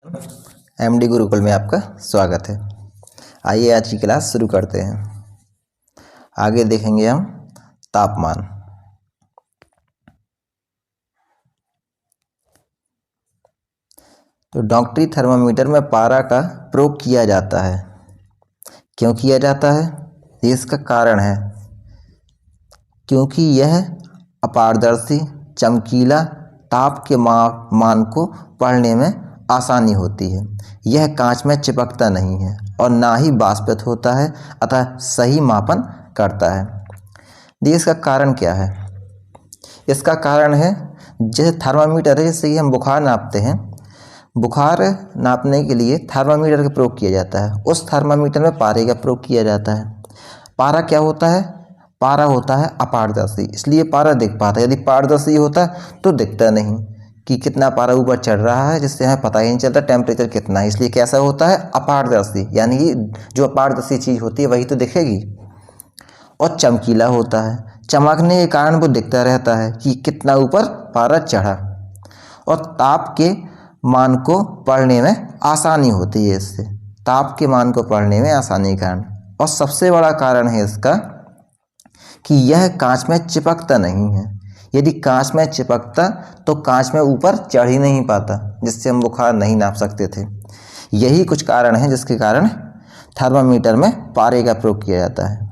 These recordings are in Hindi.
एमडी गुरुकुल में आपका स्वागत है। आइए आज की क्लास शुरू करते हैं। आगे देखेंगे हम तापमान। तो डॉक्टरी थर्मामीटर में पारा का प्रयोग किया जाता है। क्यों किया जाता है? ये इसका कारण है क्योंकि यह अपारदर्शी चमकीला ताप के मान को पढ़ने में आसानी होती है। यह कांच में चिपकता नहीं है और ना ही वाष्पित होता है, अतः सही मापन करता है। देखिए इसका कारण क्या है? इसका कारण है जैसे थर्मामीटर है, जिससे हम बुखार नापते हैं। बुखार नापने के लिए थर्मामीटर का प्रयोग किया जाता है। उस थर्मामीटर में पारे का प्रयोग किया जाता है। पारा क्या होता है? पारा होता है अपारदर्शी, इसलिए पारा दिख पाता है। यदि पारदर्शी होता तो दिखता नहीं कि कितना पारा ऊपर चढ़ रहा है, जिससे हमें पता ही नहीं चलता टेम्परेचर कितना है। इसलिए कैसा होता है? अपारदर्शी, यानी कि जो अपारदर्शी चीज़ होती है वही तो दिखेगी। और चमकीला होता है, चमकने के कारण वो दिखता रहता है कि कितना ऊपर पारा चढ़ा। और ताप के मान को पढ़ने में आसानी होती है इससे, ताप के मान को पढ़ने में आसानी के कारण। और सबसे बड़ा कारण है इसका कि यह कांच में चिपकता नहीं है। यदि कांच में चिपकता तो कांच में ऊपर चढ़ ही नहीं पाता, जिससे हम बुखार नहीं नाप सकते थे। यही कुछ कारण है जिसके कारण थर्मामीटर में पारे का प्रयोग किया जाता है।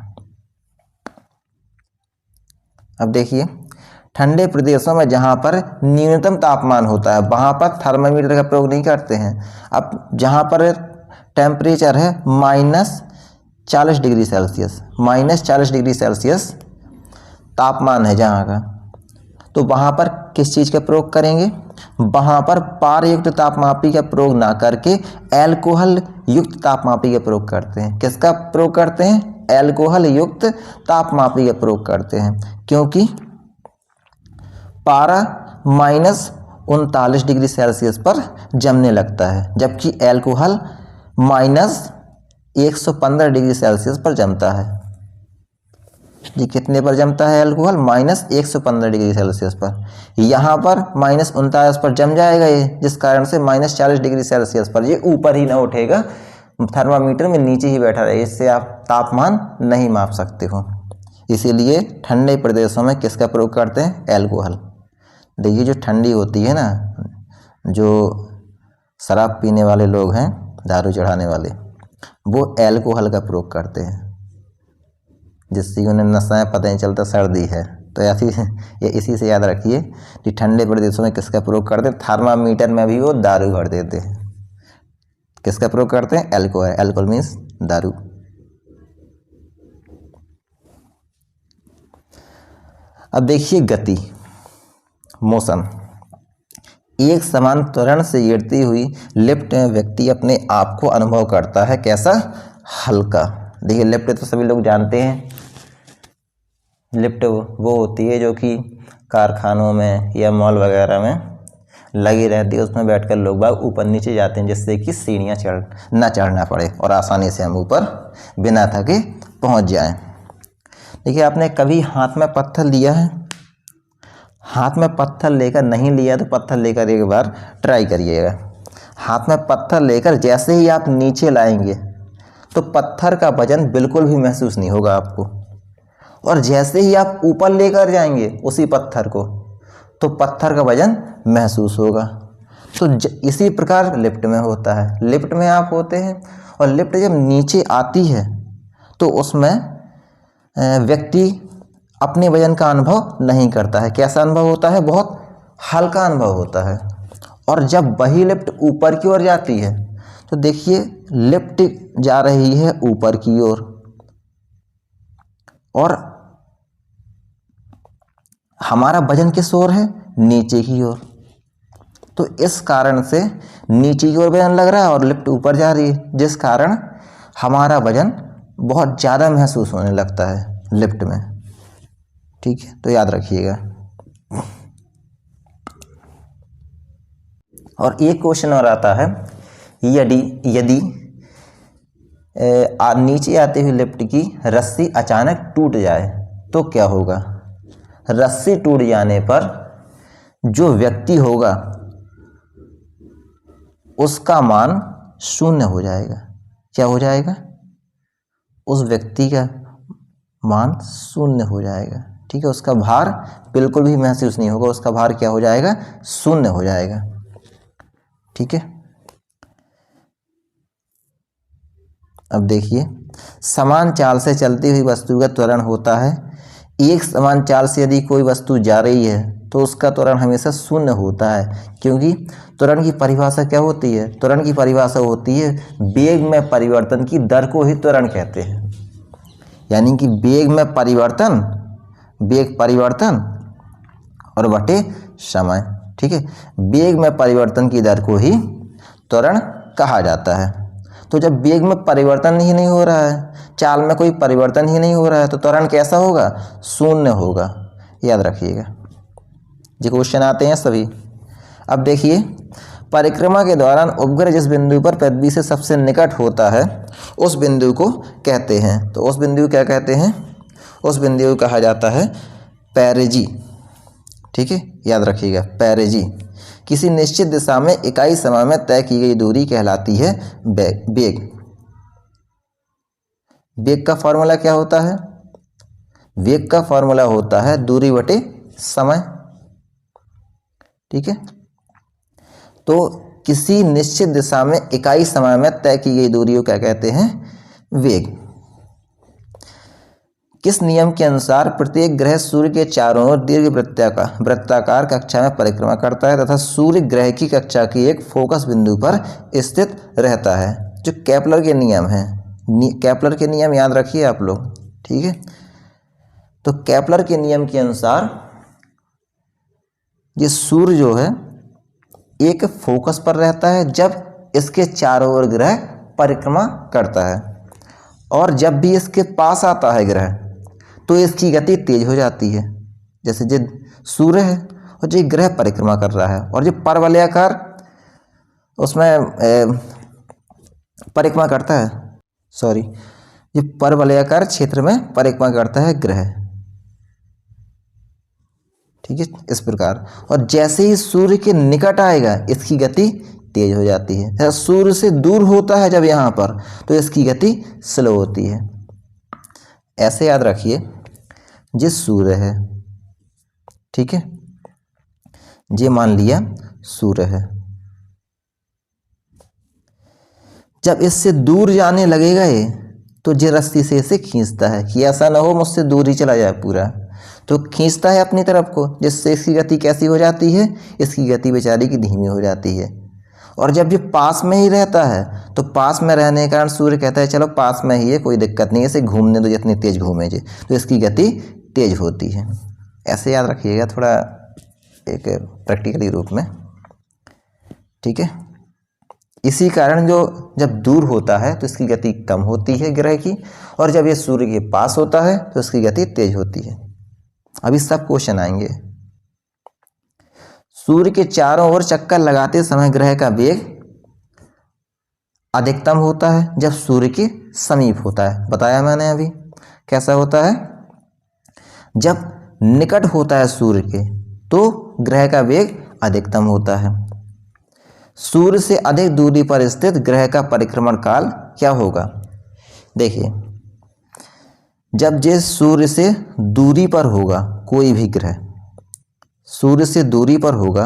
अब देखिए, ठंडे प्रदेशों में जहाँ पर न्यूनतम तापमान होता है वहाँ पर थर्मामीटर का प्रयोग नहीं करते हैं। अब जहाँ पर टेम्परेचर है -40 डिग्री सेल्सियस, -40 डिग्री सेल्सियस तापमान है जहाँ का, तो वहाँ पर किस चीज़ का प्रयोग करेंगे? वहाँ पर पारयुक्त तापमापी का प्रयोग ना करके एल्कोहल युक्त तापमापी का प्रयोग करते हैं। किसका प्रयोग करते हैं? एल्कोहल युक्त तापमापी का प्रयोग करते हैं, क्योंकि पारा -39 डिग्री सेल्सियस पर जमने लगता है, जबकि एल्कोहल -115 डिग्री सेल्सियस पर जमता है। ये कितने पर जमता है एल्कोहल? -115 डिग्री सेल्सियस पर। यहाँ पर -39 पर जम जाएगा ये, जिस कारण से -40 डिग्री सेल्सियस पर ये ऊपर ही ना उठेगा, थर्मामीटर में नीचे ही बैठा रहे। इससे आप तापमान नहीं माप सकते हो। इसीलिए ठंडे प्रदेशों में किसका प्रयोग करते हैं? एल्कोहल। देखिए जो ठंडी होती है ना, जो शराब पीने वाले लोग हैं, दारू चढ़ाने वाले, वो एल्कोहल का प्रयोग करते हैं, जिससे उन्हें नशा है पता नहीं चलता सर्दी है। तो ऐसी ये इसी से याद रखिए कि ठंडे प्रदेशों में किसका प्रयोग करते हैं? थर्मामीटर में भी वो दारू भर देते हैं। किसका प्रयोग करते हैं? एल्कोहल। एल्कोहल मीन्स दारू। अब देखिए गति, मोशन। एक समान त्वरण से गिरती हुई लिफ्ट में व्यक्ति अपने आप को अनुभव करता है कैसा? हल्का। देखिए लिफ्ट तो सभी लोग जानते हैं। लिफ्ट वो होती है जो कि कारखानों में या मॉल वगैरह में लगी रहती है। उसमें बैठकर लोग बाग ऊपर नीचे जाते हैं, जिससे कि सीढ़ियाँ चढ़ना पड़े और आसानी से हम ऊपर बिना थके पहुंच जाएं। देखिए आपने कभी हाथ में पत्थर लिया है? हाथ में पत्थर लेकर नहीं लिया तो पत्थर लेकर एक बार ट्राई करिएगा। हाथ में पत्थर लेकर जैसे ही आप नीचे लाएंगे तो पत्थर का वजन बिल्कुल भी महसूस नहीं होगा आपको, और जैसे ही आप ऊपर लेकर जाएंगे उसी पत्थर को तो पत्थर का वजन महसूस होगा। तो इसी प्रकार लिफ्ट में होता है। लिफ्ट में आप होते हैं और लिफ्ट जब नीचे आती है तो उसमें व्यक्ति अपने वजन का अनुभव नहीं करता है। कैसा अनुभव होता है? बहुत हल्का अनुभव होता है। और जब वही लिफ्ट ऊपर की ओर जाती है तो देखिए लिफ्ट जा रही है ऊपर की ओर और हमारा वजन किस ओर है? नीचे की ओर। तो इस कारण से नीचे की ओर वजन लग रहा है और लिफ्ट ऊपर जा रही है, जिस कारण हमारा वजन बहुत ज़्यादा महसूस होने लगता है लिफ्ट में। ठीक है, तो याद रखिएगा। और एक क्वेश्चन और आता है, यदि नीचे आती हुई लिफ्ट की रस्सी अचानक टूट जाए तो क्या होगा? रस्सी टूट जाने पर जो व्यक्ति होगा उसका मान शून्य हो जाएगा। क्या हो जाएगा? उस व्यक्ति का मान शून्य हो जाएगा। ठीक है, उसका भार बिल्कुल भी महसूस नहीं होगा, उसका भार क्या हो जाएगा? शून्य हो जाएगा। ठीक है, अब देखिए, समान चाल से चलती हुई वस्तु का त्वरण होता है। एक समान चाल से यदि कोई वस्तु जा रही है तो उसका त्वरण हमेशा शून्य होता है, क्योंकि त्वरण की परिभाषा क्या होती है? त्वरण की परिभाषा होती है वेग में परिवर्तन की दर को ही त्वरण कहते हैं। यानी कि वेग में परिवर्तन, वेग परिवर्तन और बटे समय। ठीक है, वेग में परिवर्तन की दर को ही त्वरण कहा जाता है। तो जब वेग में परिवर्तन ही नहीं हो रहा है, चाल में कोई परिवर्तन ही नहीं हो रहा है, तो त्वरण कैसा होगा? शून्य होगा। याद रखिएगा, जो क्वेश्चन आते हैं सभी। अब देखिए, परिक्रमा के दौरान उपग्रह जिस बिंदु पर पृथ्वी से सबसे निकट होता है उस बिंदु को कहते हैं। तो उस बिंदु को क्या कहते हैं? उस बिंदु को कहा जाता है पेरिजी। ठीक है, याद रखिएगा, पेरिजी। किसी निश्चित दिशा में इकाई समय में तय की गई दूरी कहलाती है वेग। वेग का फॉर्मूला क्या होता है? वेग का फॉर्मूला होता है दूरी बटे समय। ठीक है, तो किसी निश्चित दिशा में इकाई समय में तय की गई दूरी को क्या कहते हैं? वेग। किस नियम के अनुसार प्रत्येक ग्रह सूर्य के चारों ओर दीर्घ वृत्ताकार कक्षा में परिक्रमा करता है तथा सूर्य ग्रह की कक्षा की एक फोकस बिंदु पर स्थित रहता है? जो केपलर के नियम हैं, केपलर के नियम याद रखिए आप लोग। ठीक है, तो केपलर के नियम के अनुसार ये सूर्य जो है एक फोकस पर रहता है जब इसके चारों ओर ग्रह परिक्रमा करता है, और जब भी इसके पास आता है ग्रह तो इसकी गति तेज हो जाती है। जैसे जो सूर्य है और जो ग्रह परिक्रमा कर रहा है, और जो परवलयाकार उसमें परिक्रमा करता है, सॉरी, ये परवलयाकार क्षेत्र में परिक्रमा करता है ग्रह। ठीक है, इस प्रकार। और जैसे ही सूर्य के निकट आएगा इसकी गति तेज हो जाती है। सूर्य से दूर होता है जब यहाँ पर तो इसकी गति स्लो होती है। ऐसे याद रखिए, जिस सूर्य है, ठीक है, ये मान लिया सूर्य है, जब इससे दूर जाने लगेगा ये तो ये रस्सी से इसे खींचता है कि ऐसा ना हो मुझसे दूर ही चला जाए पूरा, तो खींचता है अपनी तरफ को, जिससे इसकी गति कैसी हो जाती है? इसकी गति बेचारी की धीमी हो जाती है। और जब ये पास में ही रहता है तो पास में रहने के कारण सूर्य कहता है चलो पास में ही है, कोई दिक्कत नहीं है, इसे घूमने दो जितनी तेज घूमे जे, तो इसकी गति तेज होती है। ऐसे याद रखिएगा, थोड़ा एक प्रैक्टिकली रूप में। ठीक है, इसी कारण जो जब दूर होता है तो इसकी गति कम होती है ग्रह की, और जब ये सूर्य के पास होता है तो इसकी गति तेज होती है। अभी सब क्वेश्चन आएंगे। सूर्य के चारों ओर चक्कर लगाते समय ग्रह का वेग अधिकतम होता है जब सूर्य के समीप होता है। बताया मैंने अभी, कैसा होता है? जब निकट होता है सूर्य के तो ग्रह का वेग अधिकतम होता है। सूर्य से अधिक दूरी पर स्थित ग्रह का परिक्रमण काल क्या होगा? देखिए, जब ये सूर्य से दूरी पर होगा, कोई भी ग्रह सूर्य से दूरी पर होगा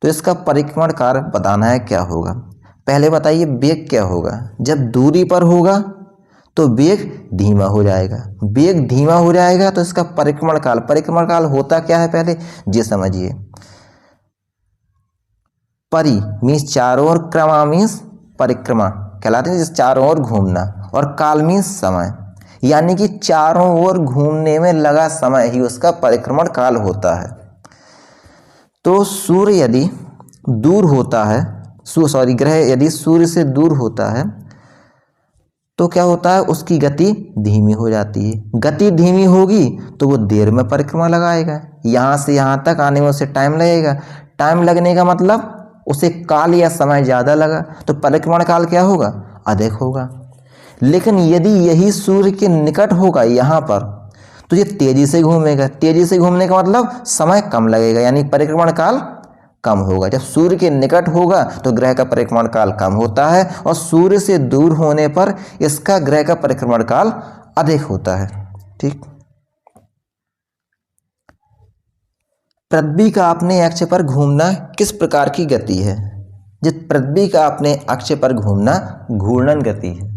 तो इसका परिक्रमण काल बताना है क्या होगा। पहले बताइए वेग क्या होगा? जब दूरी पर होगा तो वेग धीमा हो जाएगा, वेग धीमा हो जाएगा तो इसका परिक्रमण काल होता क्या है पहले ये समझिए। परि मीन्स चारों ओर, क्रमा मीन्स परिक्रमा कहलाते हैं, जिस चारों ओर घूमना, और काल मीन्स समय, यानी कि चारों ओर घूमने में लगा समय ही उसका परिक्रमण काल होता है। तो सूर्य यदि दूर होता है, ग्रह यदि सूर्य से दूर होता है तो क्या होता है? उसकी गति धीमी हो जाती है। गति धीमी होगी तो वो देर में परिक्रमा लगाएगा, यहाँ से यहाँ तक आने में उसे टाइम लगेगा। टाइम लगने का मतलब उसे काल या समय ज़्यादा लगा तो परिक्रमण काल क्या होगा? अधिक होगा। लेकिन यदि यही सूर्य के निकट होगा यहाँ पर तो ये तेजी से घूमेगा। तेजी से घूमने का मतलब समय कम लगेगा, यानी परिक्रमण काल कम होगा। जब सूर्य के निकट होगा तो ग्रह का परिक्रमण काल कम होता है और सूर्य से दूर होने पर इसका ग्रह का परिक्रमण काल अधिक होता है। ठीक, पृथ्वी का अपने अक्ष पर घूमना किस प्रकार की गति है? जिस पृथ्वी का अपने अक्ष पर घूमना घूर्णन गति है।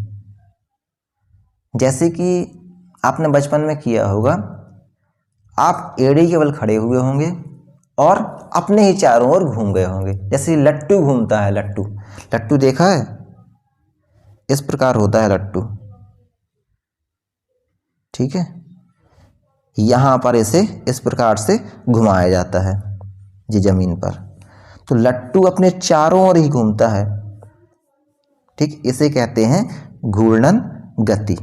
जैसे कि आपने बचपन में किया होगा, आप एड़ी के बल खड़े हुए होंगे और अपने ही चारों ओर घूम गए होंगे। जैसे लट्टू घूमता है, लट्टू लट्टू देखा है, इस प्रकार होता है लट्टू। ठीक है, यहाँ पर इसे इस प्रकार से घुमाया जाता है जी जमीन पर, तो लट्टू अपने चारों ओर ही घूमता है। ठीक, इसे कहते हैं घूर्णन गति।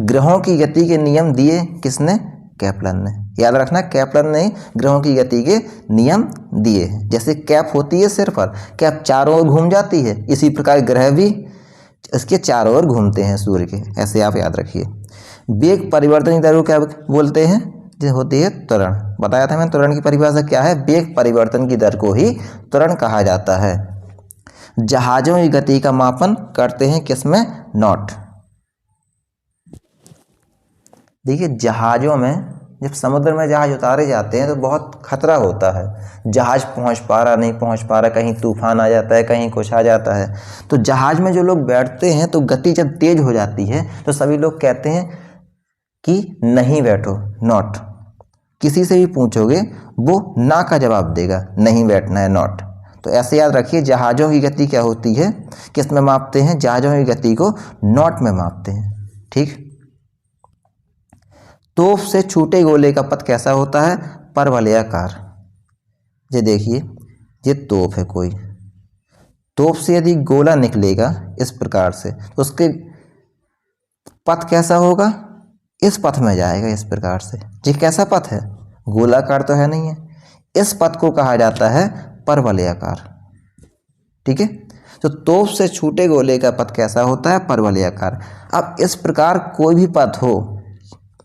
ग्रहों की गति के नियम दिए किसने? केपलर ने। याद रखना, केपलर ने ग्रहों की गति के नियम दिए हैं। जैसे कैप होती है सिर पर, कैप चारों ओर घूम जाती है, इसी प्रकार ग्रह भी इसके चारों ओर घूमते हैं सूर्य के, ऐसे आप याद रखिए। वेग परिवर्तन की दर को क्या बोलते हैं? जो होती है त्वरण। बताया था मैंने, त्वरण की परिभाषा क्या है? वेग परिवर्तन की दर को ही त्वरण कहा जाता है। जहाजों की गति का मापन करते हैं किसमें? नॉट। देखिए, जहाज़ों में जब समुद्र में जहाज उतारे जाते हैं तो बहुत खतरा होता है। जहाज पहुंच पा रहा, नहीं पहुंच पा रहा, कहीं तूफान आ जाता है, कहीं कुछ आ जाता है। तो जहाज में जो लोग बैठते हैं तो गति जब तेज हो जाती है तो सभी लोग कहते हैं कि नहीं बैठो, नॉट। किसी से भी पूछोगे वो ना का जवाब देगा, नहीं बैठना है, नॉट। तो ऐसे याद रखिए, जहाज़ों की गति क्या होती है, किस में मापते हैं? जहाज़ों की गति को नॉट में मापते हैं। ठीक, तोप से छूटे गोले का पथ कैसा होता है? परवलयाकार। ये देखिए, ये तोप है कोई, तोप से यदि गोला निकलेगा इस प्रकार से तो उसके पथ कैसा होगा? इस पथ में जाएगा, इस प्रकार से। ये कैसा पथ है? गोलाकार तो है नहीं है। इस पथ को कहा जाता है परवलयाकार। ठीक है, तो तोप से छूटे गोले का पथ कैसा होता है? परवलयाकार। अब इस प्रकार कोई भी पथ हो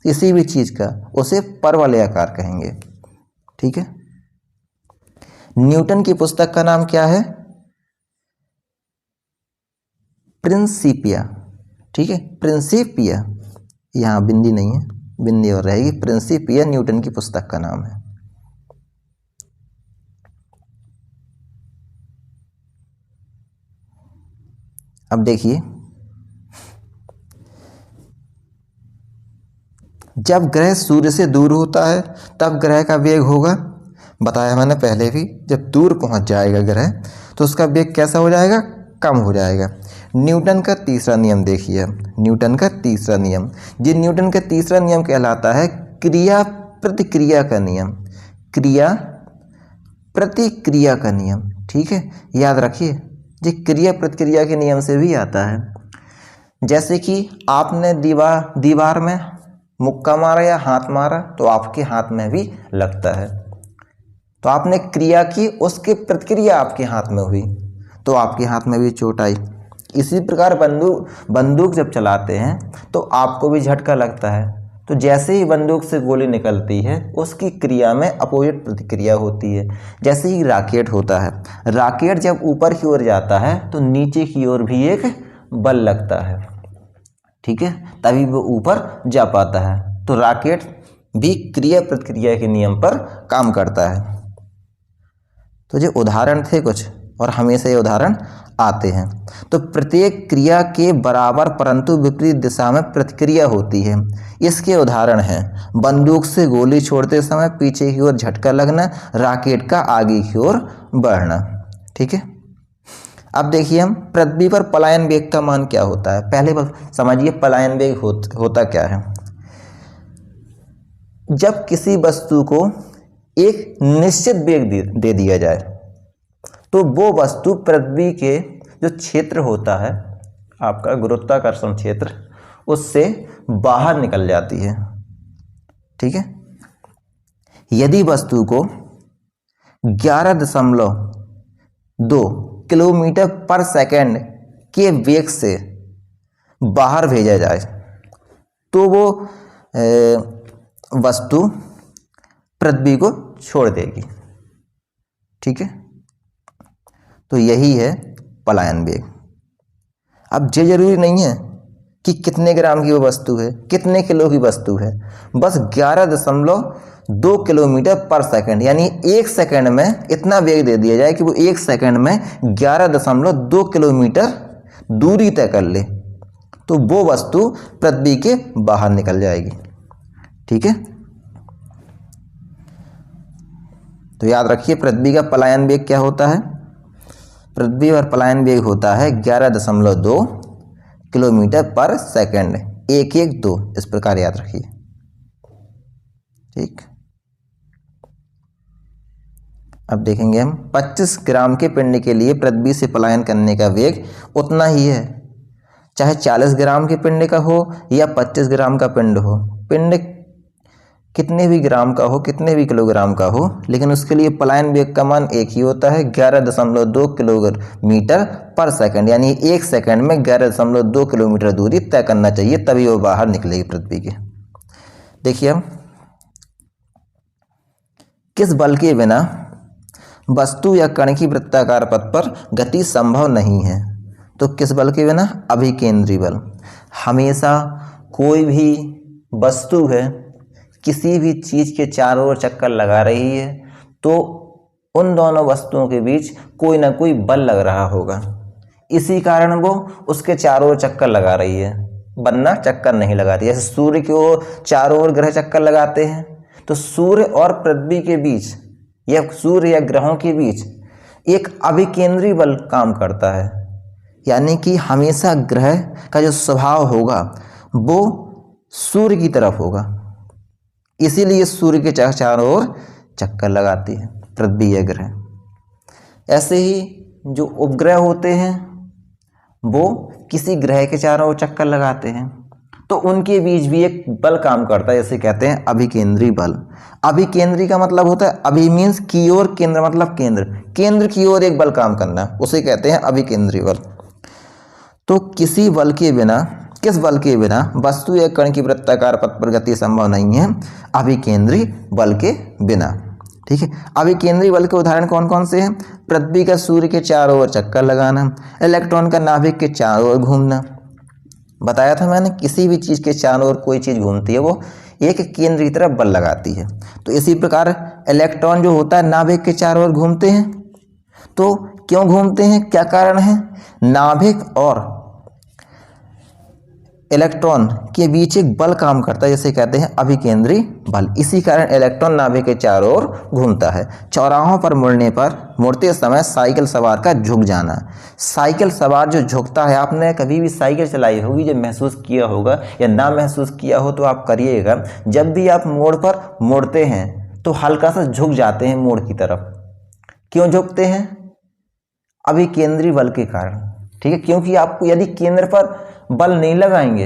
किसी भी चीज का, उसे परवलयाकार कहेंगे। ठीक है, न्यूटन की पुस्तक का नाम क्या है? प्रिंसिपिया। ठीक है, प्रिंसिपिया, यहाँ बिंदी नहीं है, बिंदी और रहेगी। प्रिंसिपिया न्यूटन की पुस्तक का नाम है। अब देखिए, जब ग्रह सूर्य से दूर होता है तब ग्रह का वेग होगा, बताया मैंने पहले भी, जब दूर पहुंच जाएगा ग्रह तो उसका वेग कैसा हो जाएगा? कम हो जाएगा। न्यूटन का तीसरा नियम देखिए, न्यूटन का तीसरा नियम, जी न्यूटन का तीसरा नियम कहलाता है क्रिया प्रतिक्रिया का नियम। क्रिया प्रतिक्रिया का नियम। ठीक है, याद रखिए, जी क्रिया प्रतिक्रिया के नियम से भी आता है। जैसे कि आपने दीवार में मुक्का मारा या हाथ मारा तो आपके हाथ में भी लगता है। तो आपने क्रिया की, उसकी प्रतिक्रिया आपके हाथ में हुई तो आपके हाथ में भी चोट आई। इसी प्रकार बंदूक जब चलाते हैं तो आपको भी झटका लगता है। तो जैसे ही बंदूक से गोली निकलती है उसकी क्रिया में अपोजिट प्रतिक्रिया होती है। जैसे ही रॉकेट होता है, रॉकेट जब ऊपर की ओर जाता है तो नीचे की ओर भी एक बल लगता है। ठीक है, तभी वो ऊपर जा पाता है। तो रॉकेट भी क्रिया प्रतिक्रिया के नियम पर काम करता है। तो ये उदाहरण थे कुछ, और हमेशा ये उदाहरण आते हैं। तो प्रत्येक क्रिया के बराबर परंतु विपरीत दिशा में प्रतिक्रिया होती है। इसके उदाहरण हैं बंदूक से गोली छोड़ते समय पीछे की ओर झटका लगना, रॉकेट का आगे की ओर बढ़ना। ठीक है, अब देखिए हम पृथ्वी पर पलायन वेग का मान क्या होता है। पहले समझिए पलायन वेग होता क्या है। जब किसी वस्तु को एक निश्चित वेग दे दिया जाए तो वो वस्तु पृथ्वी के जो क्षेत्र होता है, आपका गुरुत्वाकर्षण क्षेत्र, उससे बाहर निकल जाती है। ठीक है, यदि वस्तु को 11.2 किलोमीटर पर सेकंड के वेग से बाहर भेजा जाए तो वो वस्तु पृथ्वी को छोड़ देगी। ठीक है, तो यही है पलायन वेग। अब ये जरूरी नहीं है कि कितने ग्राम की वो वस्तु है, कितने किलो की वस्तु है, बस 11.2 किलोमीटर पर सेकंड, यानी 1 सेकंड में इतना वेग दे दिया जाए कि वो 1 सेकंड में 11.2 किलोमीटर दूरी तय कर ले, तो वो वस्तु पृथ्वी के बाहर निकल जाएगी। ठीक है, तो याद रखिए पृथ्वी का पलायन वेग क्या होता है। पृथ्वी पर पलायन वेग होता है 11.2 किलोमीटर पर सेकंड, 112, इस प्रकार याद रखिए। ठीक, अब देखेंगे हम 25 ग्राम के पिंड के लिए पृथ्वी से पलायन करने का वेग उतना ही है, चाहे 40 ग्राम के पिंड का हो या 25 ग्राम का पिंड हो। पिंड कितने भी ग्राम का हो, कितने भी किलोग्राम का हो, लेकिन उसके लिए पलायन वेग का मान एक ही होता है, 11.2 किलोमीटर पर सेकंड, यानी 1 सेकंड में 11.2 किलोमीटर दूरी तय करना चाहिए, तभी वो बाहर निकलेगी पृथ्वी के। देखिए हम, किस बल के बिना वस्तु या कण की वृत्ताकार पथ पर गति संभव नहीं है। तो किस बल के बिना? अभिकेंद्री बल। हमेशा कोई भी वस्तु है किसी भी चीज के चारों ओर चक्कर लगा रही है, तो उन दोनों वस्तुओं के बीच कोई ना कोई बल लग रहा होगा, इसी कारण वो उसके चारों ओर चक्कर लगा रही है, वरना चक्कर नहीं लगाती। जैसे सूर्य की ओर चारों ओर ग्रह चक्कर लगाते हैं, तो सूर्य और पृथ्वी के बीच या सूर्य या ग्रहों के बीच एक अभिकेंद्री बल काम करता है, यानी कि हमेशा ग्रह का जो स्वभाव होगा वो सूर्य की तरफ होगा, इसीलिए सूर्य के चारों ओर चक्कर लगाती है पृथ्वी या ग्रह। ऐसे ही जो उपग्रह होते हैं वो किसी ग्रह के चारों ओर चक्कर लगाते हैं, तो उनके बीच भी एक बल काम करता है, जैसे कहते हैं अभिकेंद्री बल। अभिकेंद्री का मतलब होता है, अभि मीन्स की ओर, केंद्र मतलब केंद्र, केंद्र की ओर एक बल काम करना, उसे कहते हैं अभिकेंद्री बल। तो किसी बल के बिना, किस बल के बिना वस्तु या कण की वृत्ताकार पथ पर गति संभव नहीं है? अभिकेंद्री बल के बिना। ठीक है, अभिकेंद्री बल के उदाहरण कौन कौन से हैं? पृथ्वी का सूर्य के चारों ओर चक्कर लगाना, इलेक्ट्रॉन का नाभिक के चारों ओर घूमना। बताया था मैंने, किसी भी चीज़ के चारों ओर कोई चीज़ घूमती है वो एक केंद्र की तरफ बल लगाती है। तो इसी प्रकार इलेक्ट्रॉन जो होता है नाभिक के चारों ओर घूमते हैं। तो क्यों घूमते हैं, क्या कारण है? नाभिक और इलेक्ट्रॉन के बीच एक बल काम करता है, जैसे कहते हैं अभिकेंद्री बल। इसी कारण इलेक्ट्रॉन नाभिक के चारों ओर घूमता है। चौराहों पर मुड़ते समय साइकिल सवार का झुक जाना। साइकिल सवार जो झुकता है, आपने कभी भी साइकिल चलाई होगी, जब महसूस किया होगा या ना महसूस किया हो तो आप करिएगा। जब भी आप मोड़ पर मुड़ते हैं तो हल्का सा झुक जाते हैं मोड़ की तरफ। क्यों झुकते हैं? अभिकेंद्री बल के कारण। ठीक है, क्योंकि आपको यदि केंद्र पर बल नहीं लगाएंगे,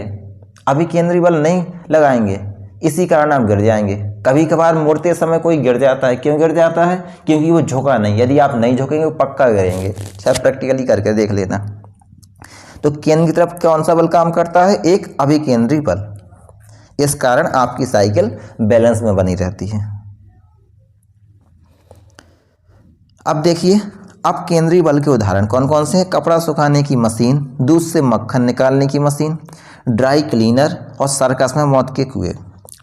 अभिकेंद्री बल नहीं लगाएंगे, इसी कारण आप गिर जाएंगे। कभी कभार मुड़ते समय कोई गिर जाता है, क्यों गिर जाता है? क्योंकि वो झुका नहीं। यदि आप नहीं झुकेंगे वो पक्का गिरेंगे। शायद प्रैक्टिकली करके देख लेना। तो केंद्र की तरफ कौन सा बल काम करता है? एक अभिकेंद्री बल। इस कारण आपकी साइकिल बैलेंस में बनी रहती है। अब देखिए, अब केंद्रीय बल के उदाहरण कौन कौन से हैं? कपड़ा सुखाने की मशीन, दूध से मक्खन निकालने की मशीन, ड्राई क्लीनर और सर्कस में मौत के कुएं।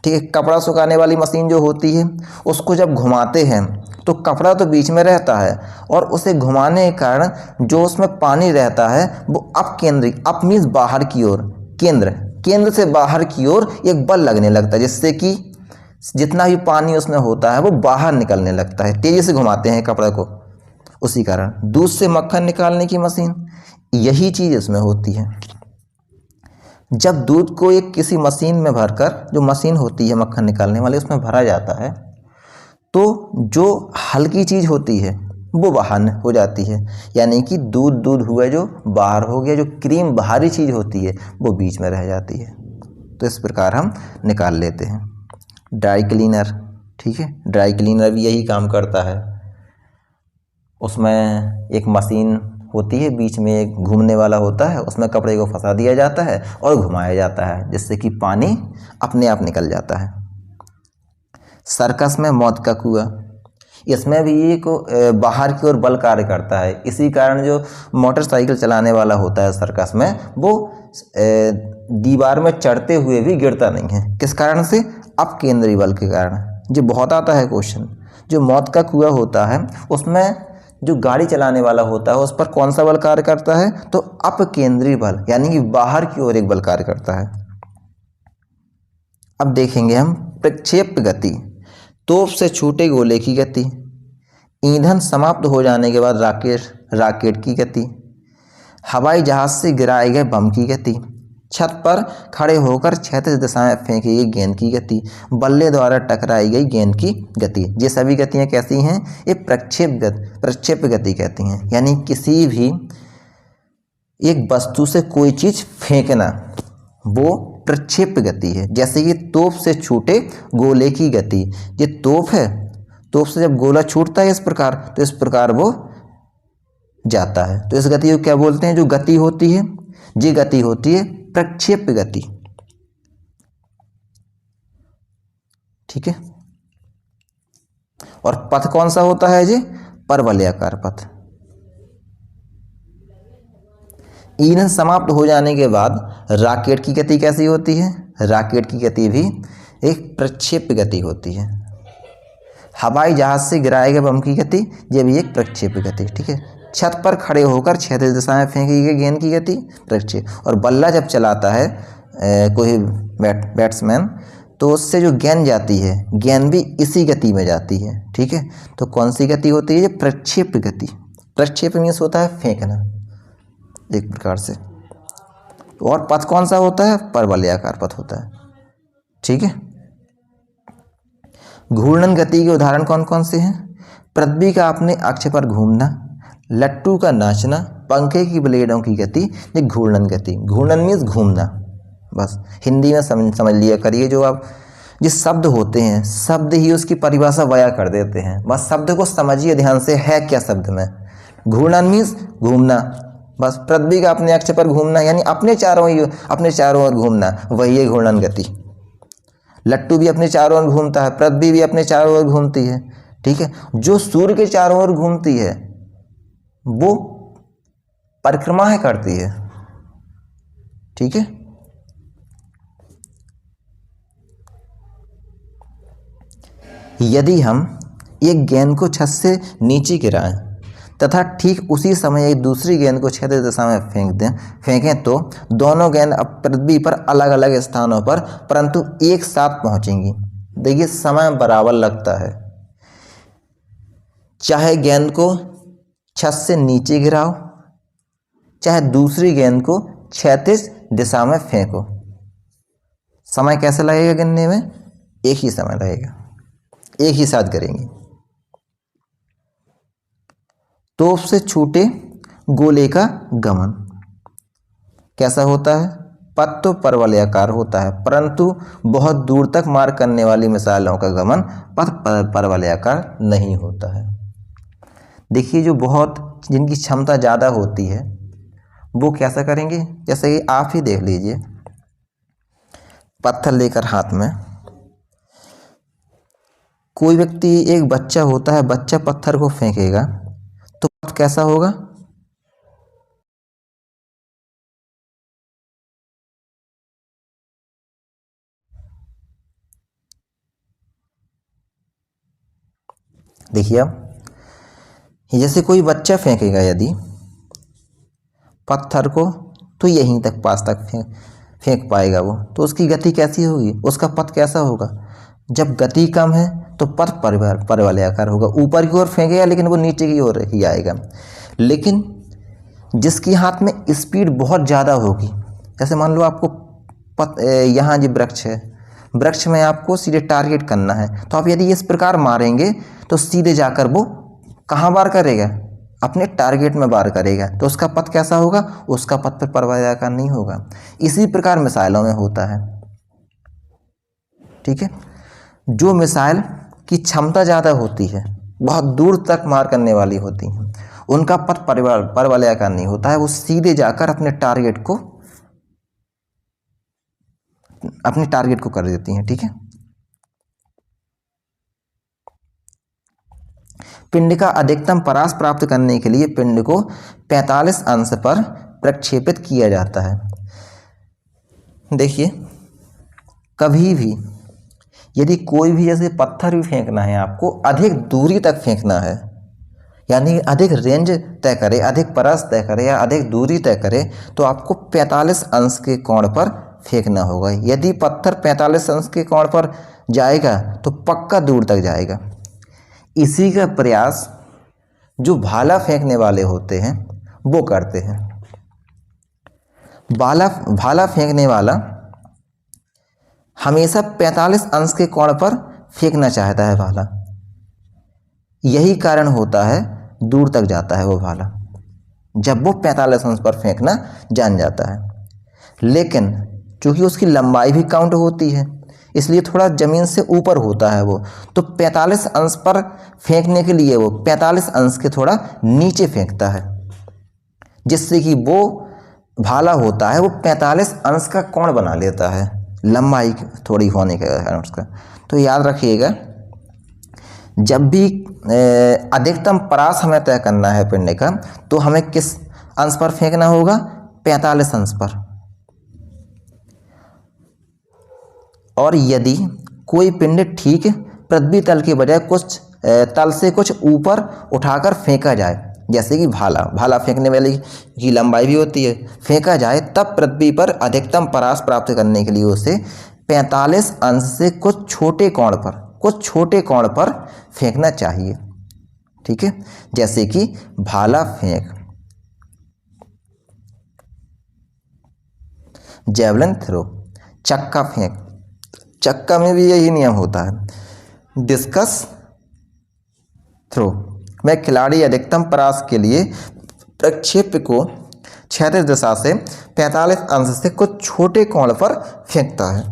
ठीक है, कपड़ा सुखाने वाली मशीन जो होती है उसको जब घुमाते हैं तो कपड़ा तो बीच में रहता है, और उसे घुमाने के कारण जो उसमें पानी रहता है वो अपकेंद्री, अप मीन्स बाहर की ओर, केंद्र से बाहर की ओर एक बल लगने लगता है, जिससे कि जितना भी पानी उसमें होता है वो बाहर निकलने लगता है। तेजी से घुमाते हैं कपड़े को, उसी कारण। दूध से मक्खन निकालने की मशीन, यही चीज़ इसमें होती है। जब दूध को एक किसी मशीन में भरकर, जो मशीन होती है मक्खन निकालने वाली, उसमें भरा जाता है, तो जो हल्की चीज़ होती है वो बाहर हो जाती है, यानी कि दूध हुआ जो बाहर हो गया, जो क्रीम भारी चीज़ होती है वो बीच में रह जाती है। तो इस प्रकार हम निकाल लेते हैं। ड्राई क्लीनर, ठीक है, ड्राई क्लीनर भी यही काम करता है। उसमें एक मशीन होती है, बीच में एक घूमने वाला होता है, उसमें कपड़े को फंसा दिया जाता है और घुमाया जाता है, जिससे कि पानी अपने आप निकल जाता है। सर्कस में मौत का कुआं, इसमें भी ये को बाहर की ओर बल कार्य करता है। इसी कारण जो मोटरसाइकिल चलाने वाला होता है सर्कस में, वो दीवार में चढ़ते हुए भी गिरता नहीं है। किस कारण से? अपकेंद्री बल के कारण। जो बहुत आता है क्वेश्चन। जो मौत का कुआं होता है उसमें जो गाड़ी चलाने वाला होता है उस पर कौन सा बल कार्य करता है? तो अपकेंद्री बल, यानी कि बाहर की ओर एक बल कार्य करता है। अब देखेंगे हम प्रक्षेप गति, तोप से छूटे गोले की गति, ईंधन समाप्त हो जाने के बाद राकेट की गति, हवाई जहाज से गिराए गए बम की गति, छत पर खड़े होकर क्षैतिज दिशा में फेंकी गई गेंद की गति, बल्ले द्वारा टकराई गई गेंद की गति। ये सभी गतियाँ कैसी हैं? ये प्रक्षेप गति कहती हैं। यानी किसी भी एक वस्तु से कोई चीज़ फेंकना, वो प्रक्षेप गति है। जैसे कि तोप से छूटे गोले की गति, ये तोप है, तोप से जब गोला छूटता है इस प्रकार, तो इस प्रकार वो जाता है। तो इस गति को क्या बोलते हैं? जो गति होती है, ये गति होती है प्रक्षेप गति। ठीक है। और पथ कौन सा होता है? ये परवलयाकार पथ। ईंधन समाप्त हो जाने के बाद राकेट की गति कैसी होती है? राकेट की गति भी एक प्रक्षेप गति होती है। हवाई जहाज से गिराए गए बम की गति, ये भी एक प्रक्षेप गति। ठीक है। छत पर खड़े होकर क्षैतिज दिशा में फेंकी गई गेंद की गति प्रक्षेप। और बल्ला जब चलाता है कोई बैट्समैन, तो उससे जो गेंद जाती है, गेंद भी इसी गति में जाती है। ठीक है। तो कौन सी गति होती है? ये प्रक्षेप गति। प्रक्षेप मीन्स होता है फेंकना एक प्रकार से। और पथ कौन सा होता है? परवलयाकार पथ होता है। ठीक है। घूर्णन गति के उदाहरण कौन कौन से हैं? पृथ्वी का अपने अक्ष पर घूमना, लट्टू का नाचना, पंखे की ब्लेडों की गति, ये घूर्णन गति। घूर्णन मीन्स घूमना। बस हिंदी में समझ लिया करिए। जो आप जिस शब्द होते हैं, शब्द ही उसकी परिभाषा बयां कर देते हैं। बस शब्द को समझिए ध्यान से, है क्या शब्द में। घूर्णन मीन्स घूमना। बस पृथ्वी का अपने अक्ष पर घूमना, यानी अपने चारों ओर घूमना, वही है घूर्णन गति। लट्टू भी अपने चारों ओर घूमता है, पृथ्वी भी अपने चारों ओर घूमती है। ठीक है। जो सूर्य के चारों ओर घूमती है वो परिक्रमाएं करती है। ठीक है। यदि हम एक गेंद को छत से नीचे गिराएं तथा ठीक उसी समय एक दूसरी गेंद को क्षैतिज दिशा में फेंकें तो दोनों गेंद अब पृथ्वी पर अलग अलग स्थानों पर परंतु एक साथ पहुंचेंगी। देखिए समय बराबर लगता है। चाहे गेंद को छत से नीचे गिराओ, चाहे दूसरी गेंद को क्षैतिज दिशा में फेंको, समय कैसे लगेगा गिनने में? एक ही समय लगेगा, एक ही साथ गिरेंगे। तोप से छूटे गोले का गमन कैसा होता है? पथ तो परवलयाकार होता है, परंतु बहुत दूर तक मार करने वाली मिसाइलों का गमन पथ परवलयाकार नहीं होता है। देखिए जो बहुत जिनकी क्षमता ज़्यादा होती है वो कैसा करेंगे? जैसे कि आप ही देख लीजिए, पत्थर लेकर हाथ में कोई व्यक्ति, एक बच्चा होता है, बच्चा पत्थर को फेंकेगा तो पथ कैसा होगा? देखिए अब जैसे कोई बच्चा फेंकेगा यदि पत्थर को, तो यहीं तक पास तक फेंक पाएगा वो, तो उसकी गति कैसी होगी? उसका पथ कैसा होगा? जब गति कम है तो पथ परवलयाकार होगा, ऊपर की ओर फेंकेगा लेकिन वो नीचे की ओर ही आएगा। लेकिन जिसके हाथ में स्पीड बहुत ज़्यादा होगी, जैसे मान लो आपको यहाँ जो वृक्ष है, वृक्ष में आपको सीधे टारगेट करना है, तो आप यदि इस प्रकार मारेंगे तो सीधे जाकर वो कहाँ वार करेगा? अपने टारगेट में वार करेगा। तो उसका पथ कैसा होगा? उसका पथ पर परवलयाकार नहीं होगा। इसी प्रकार मिसाइलों में होता है। ठीक है। जो मिसाइल की क्षमता ज़्यादा होती है, बहुत दूर तक मार करने वाली होती हैं, उनका पथ परवलयाकार नहीं होता है। वो सीधे जाकर अपने टारगेट को कर देती हैं। ठीक है। पिंड का अधिकतम परास प्राप्त करने के लिए पिंड को 45 अंश पर प्रक्षेपित किया जाता है। देखिए, कभी भी यदि कोई भी जैसे पत्थर भी फेंकना है, आपको अधिक दूरी तक फेंकना है, यानी अधिक रेंज तय करे, अधिक परस तय करे या अधिक दूरी तय करे, तो आपको 45 अंश के कोण पर फेंकना होगा। यदि पत्थर 45 अंश के कोण पर जाएगा तो पक्का दूर तक जाएगा। इसी का प्रयास जो भाला फेंकने वाले होते हैं वो करते हैं। भाला फेंकने वाला हमेशा 45 अंश के कोण पर फेंकना चाहता है भाला। यही कारण होता है दूर तक जाता है वो भाला, जब वो 45 अंश पर फेंकना जान जाता है। लेकिन चूंकि उसकी लंबाई भी काउंट होती है, इसलिए थोड़ा ज़मीन से ऊपर होता है वो, तो 45 अंश पर फेंकने के लिए वो 45 अंश के थोड़ा नीचे फेंकता है, जिससे कि वो भाला होता है वो 45 अंश का कोण बना लेता है, लंबाई थोड़ी होने के कारण उसका। तो याद रखिएगा, जब भी अधिकतम परास हमें तय करना है पिंड का, तो हमें किस अंश पर फेंकना होगा? 45 अंश पर। और यदि कोई पिंड ठीक पृथ्वी तल के बजाय कुछ तल से कुछ ऊपर उठाकर फेंका जाए, जैसे कि भाला फेंकने वाले की लंबाई भी होती है, फेंका जाए, तब पृथ्वी पर अधिकतम परास प्राप्त करने के लिए उसे 45 अंश से कुछ छोटे कोण पर फेंकना चाहिए। ठीक है, जैसे कि भाला फेंक, जेवलिन थ्रो, चक्का फेंक, चक्का में भी यही नियम होता है। डिस्कस थ्रो में खिलाड़ी अधिकतम परास के लिए प्रक्षेप्य को क्षैतिज दिशा से 45 अंश से कुछ छोटे कोण पर फेंकता है।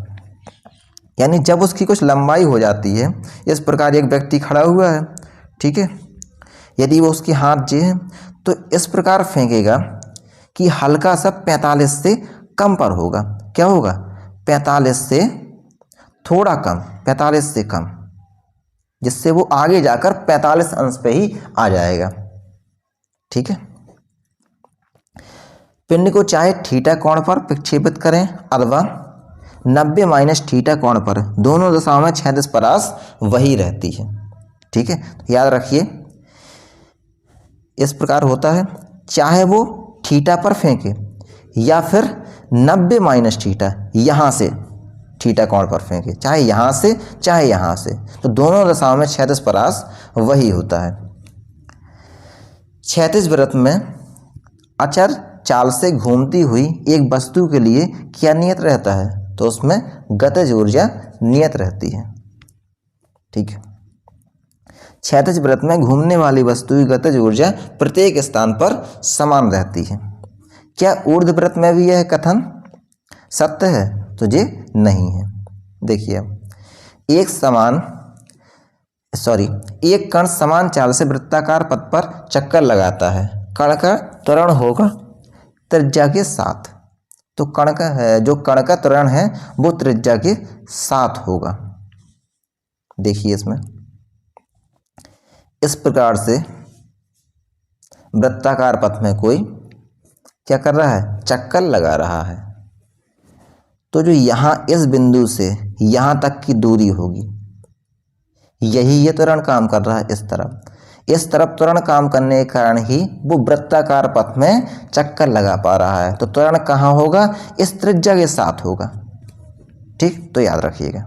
यानी जब उसकी कुछ लंबाई हो जाती है, इस प्रकार एक व्यक्ति खड़ा हुआ है, ठीक है, यदि वो उसकी हाथ जे है तो इस प्रकार फेंकेगा कि हल्का सा 45 से कम पर होगा। क्या होगा? 45 से थोड़ा कम, 45 से कम, जिससे वो आगे जाकर 45 अंश पे ही आ जाएगा। ठीक है, पिंड को चाहे थीटा कोण पर प्रक्षेपित करें अथवा 90 - थीटा कोण पर, दोनों दिशाओं में क्षैतिज परास वही रहती है। ठीक है, याद रखिए, इस प्रकार होता है, चाहे वो थीटा पर फेंके या फिर 90 - थीटा, यहाँ से थीटा कोण पर फेंके, चाहे यहाँ से चाहे यहाँ से, तो दोनों दिशाओं में क्षैतिज परास वही होता है। क्षैतिज वृत्त में अचर चाल से घूमती हुई एक वस्तु के लिए क्या नियत रहता है? तो उसमें गतिज ऊर्जा नियत रहती है। ठीक है, क्षैतिज वृत्त में घूमने वाली वस्तु की गतिज ऊर्जा प्रत्येक स्थान पर समान रहती है। क्या ऊर्ध्व वृत्त में भी यह कथन सत्य है? तो ये नहीं है। देखिए, एक कण समान चाल से वृत्ताकार पथ पर चक्कर लगाता है, कण का त्वरण होगा त्रिज्या के साथ। तो कण का त्वरण है वो त्रिज्या के साथ होगा। देखिए, इसमें इस प्रकार से वृत्ताकार पथ में कोई क्या कर रहा है? चक्कर लगा रहा है। तो जो यहाँ इस बिंदु से यहाँ तक की दूरी होगी, यही ये त्वरण काम कर रहा है। इस तरफ त्वरण काम करने के कारण ही वो वृत्ताकार पथ में चक्कर लगा पा रहा है। तो त्वरण कहाँ होगा? इस त्रिज्या के साथ होगा। ठीक, तो याद रखिएगा,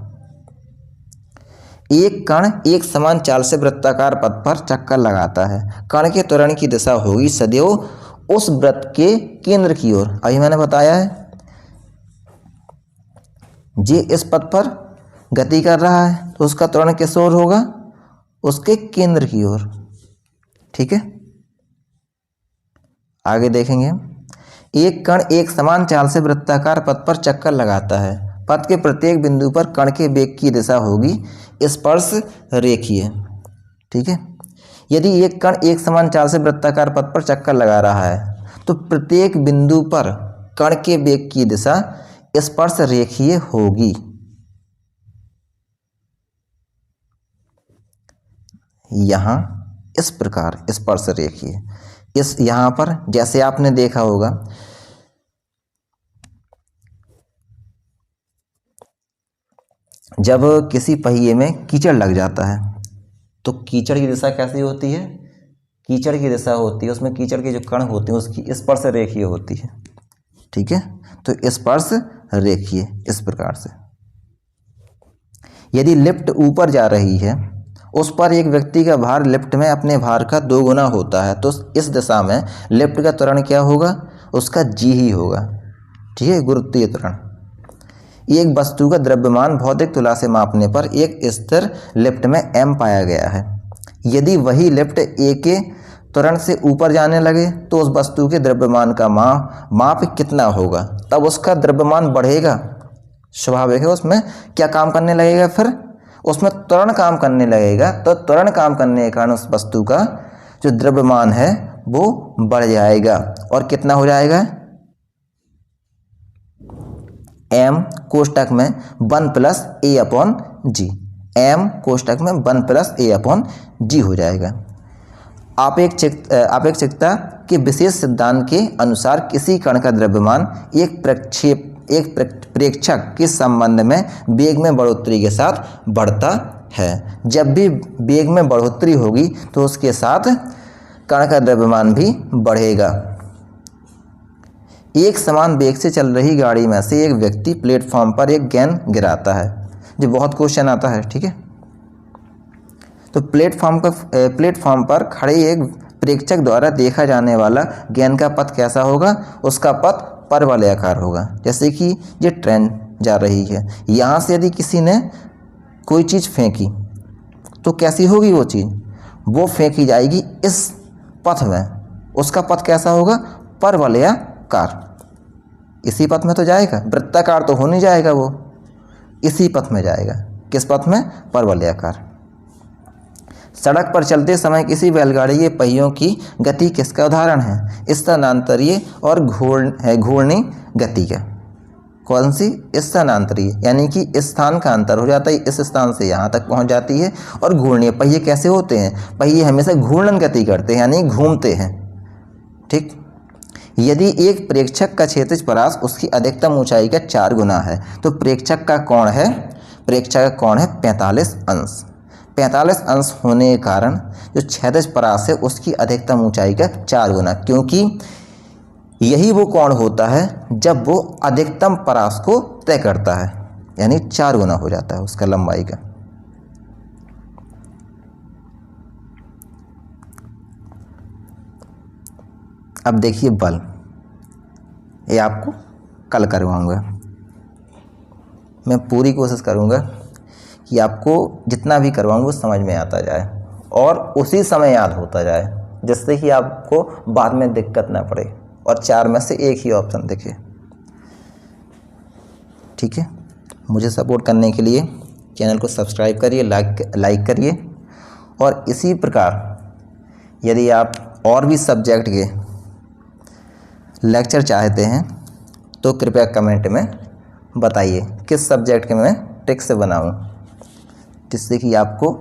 एक कण एक समान चाल से वृत्ताकार पथ पर चक्कर लगाता है, कण के त्वरण की दिशा होगी सदैव उस वृत्त के केंद्र की ओर। अभी मैंने बताया है, जे इस पथ पर गति कर रहा है तो उसका त्वरण किस ओर होगा? उसके केंद्र की ओर। ठीक है, आगे देखेंगे, एक कण एक समान चाल से वृत्ताकार पथ पर चक्कर लगाता है, पथ के प्रत्येक बिंदु पर कण के वेग की दिशा होगी स्पर्श रेखीय। ठीक है, यदि एक कण एक समान चाल से वृत्ताकार पथ पर चक्कर लगा रहा है तो प्रत्येक बिंदु पर कण के वेग की दिशा स्पर्श रेखीय होगी। यहाँ इस प्रकार स्पर्श रेखीय। इस यहाँ पर जैसे आपने देखा होगा जब किसी पहिए में कीचड़ लग जाता है तो कीचड़ की दिशा कैसी होती है, कीचड़ की दिशा होती है उसमें कीचड़ के जो कण होते हैं उसकी स्पर्श रेखीय होती है। ठीक है, तो स्पर्श रेखीय इस प्रकार से। यदि लिफ्ट ऊपर जा रही है, उस पर एक व्यक्ति का भार लिफ्ट में अपने भार का 2 गुना होता है, तो इस दिशा में लिफ्ट का त्वरण क्या होगा, उसका जी ही होगा। ठीक है, गुरुत्वीय त्वरण। एक वस्तु का द्रव्यमान भौतिक तुला से मापने पर एक स्थिर लिफ्ट में m पाया गया है। यदि वही लिफ्ट a के त्वरण से ऊपर जाने लगे तो उस वस्तु के द्रव्यमान का माप कितना होगा, तब उसका द्रव्यमान बढ़ेगा। स्वाभाविक है, उसमें क्या काम करने लगेगा, फिर उसमें त्वरण काम करने लगेगा। तो त्वरण काम करने के कारण उस वस्तु का जो द्रव्यमान है वो बढ़ जाएगा और कितना हो जाएगा, m कोष्टक में 1 plus a upon g, m कोष्टक में 1 प्लस a अपॉन जी हो जाएगा। आपेक्षिकता के विशेष सिद्धांत के अनुसार किसी कण का द्रव्यमान एक प्रेक्षक के संबंध में वेग में बढ़ोतरी के साथ बढ़ता है। जब भी वेग में बढ़ोतरी होगी तो उसके साथ कण का द्रव्यमान भी बढ़ेगा। एक समान वेग से चल रही गाड़ी में से एक व्यक्ति प्लेटफॉर्म पर एक गेंद गिराता है। जो बहुत क्वेश्चन आता है, ठीक है। तो प्लेटफॉर्म पर खड़े एक प्रेक्षक द्वारा देखा जाने वाला गेंद का पथ कैसा होगा, उसका पथ परवलयाकार होगा। जैसे कि ये ट्रेन जा रही है, यहाँ से यदि किसी ने कोई चीज़ फेंकी तो कैसी होगी वो चीज़, वो फेंकी जाएगी इस पथ में, उसका पथ कैसा होगा, परवलयाकार। इसी पथ में तो जाएगा, वृत्ताकार तो हो नहीं जाएगा, वो इसी पथ में जाएगा। किस पथ में, परवलयाकार। सड़क पर चलते समय किसी बैलगाड़ी के पहियों की गति किसका उदाहरण है, स्थानांतरीय और घूर्णी गति का। कौन सी, स्थानांतरीय, यानी कि स्थान का अंतर हो जाता है, इस स्थान से यहाँ तक पहुँच जाती है। और घूर्णीय, पहिए कैसे होते हैं, पहिए हमेशा घूर्णन गति करते हैं, यानी घूमते हैं। ठीक, यदि एक प्रेक्षक का क्षैतिज परास उसकी अधिकतम ऊंचाई का 4 गुना है तो प्रेक्षक का कोण है 45 अंश। 45 अंश होने के कारण जो क्षैतिज परास है उसकी अधिकतम ऊंचाई का 4 गुना, क्योंकि यही वो कोण होता है जब वो अधिकतम परास को तय करता है, यानी 4 गुना हो जाता है उसका लंबाई का। अब देखिए बल, ये आपको कल करवाऊंगा। मैं पूरी कोशिश करूंगा कि आपको जितना भी करवाऊंगा वो समझ में आता जाए और उसी समय याद होता जाए, जिससे कि आपको बाद में दिक्कत ना पड़े और 4 में से एक ही ऑप्शन दिखे। ठीक है, मुझे सपोर्ट करने के लिए चैनल को सब्सक्राइब करिए, लाइक करिए। और इसी प्रकार यदि आप और भी सब्जेक्ट के लेक्चर चाहते हैं तो कृपया कमेंट में बताइए किस सब्जेक्ट के मैं ट्रिक्स से बनाऊं, जिससे कि आपको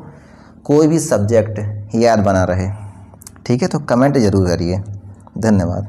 कोई भी सब्जेक्ट याद बना रहे। ठीक है, तो कमेंट ज़रूर करिए। धन्यवाद।